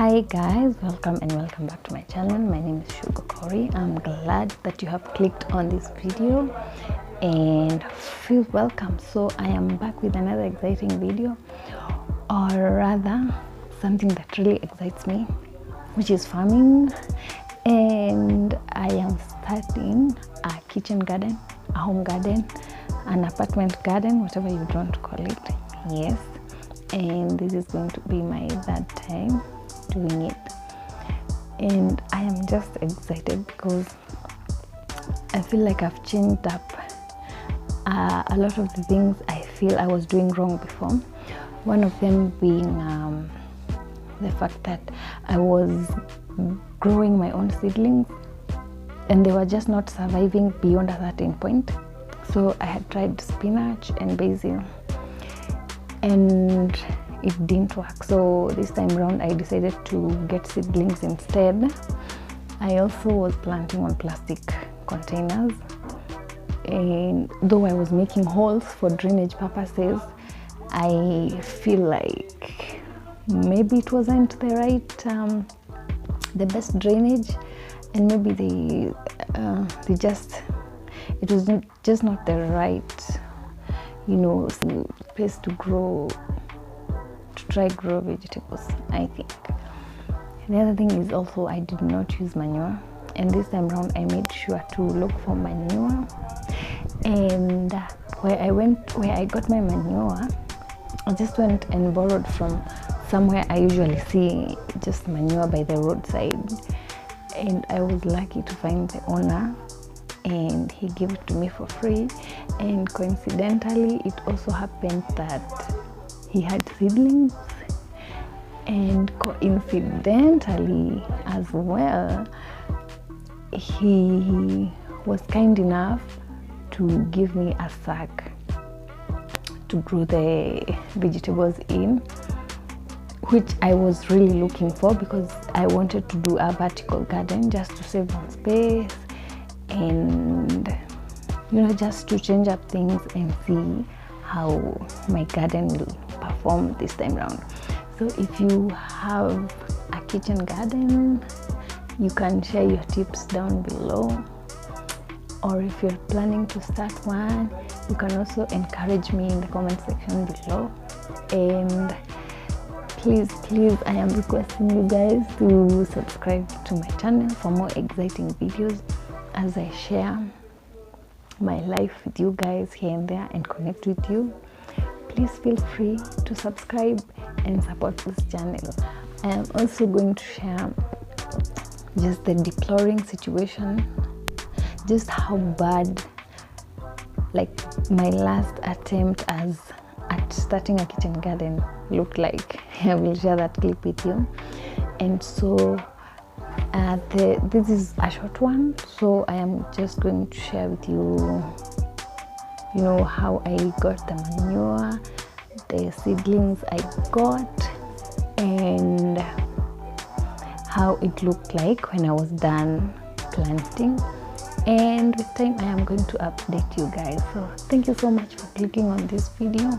Hi guys, welcome back to my channel. My name is Sugar Corey. I'm glad that you have clicked on this video and feel welcome. So I am back with another exciting video, or rather something that really excites me, which is farming. And I am starting a kitchen garden, a home garden, an apartment garden, whatever you want to call it. Yes, and this is going to be my third time doing it, and I am just excited because I feel like I've changed up a lot of the things I feel I was doing wrong before. One of them being the fact that I was growing my own seedlings and they were just not surviving beyond a certain point. So I had tried spinach and basil and it didn't work. So this time around I decided to get seedlings instead. I also was planting on plastic containers, and though I was making holes for drainage purposes, I feel like maybe it wasn't the right the best drainage, and maybe it was just not the right, place to try grow vegetables, I think. The other thing is also I did not use manure, and this time around I made sure to look for manure. And where I got my manure, I just went and borrowed from somewhere I usually see just manure by the roadside, and I was lucky to find the owner and he gave it to me for free. And coincidentally it also happened that he had seedlings, and coincidentally as well he was kind enough to give me a sack to grow the vegetables in, which I was really looking for because I wanted to do a vertical garden just to save on space and just to change up things and see how my garden will perform this time around. So if you have a kitchen garden, you can share your tips down below, or if you're planning to start one, you can also encourage me in the comment section below. And please, I am requesting you guys to subscribe to my channel for more exciting videos as I share my life with you guys here and there and connect with you. Please feel free to subscribe and support this channel. I am also going to share just the deploring situation, just how bad like my last attempt at starting a kitchen garden looked like. I will share that clip with you. And so this is a short one, so I am just going to share with you how I got the manure, the seedlings I got, and how it looked like when I was done planting. And with time I am going to update you guys. So thank you so much for clicking on this video,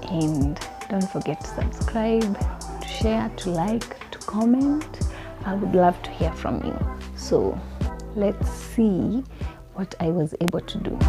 and don't forget to subscribe, to share, to like, to comment. I would love to hear from you. So let's see what I was able to do.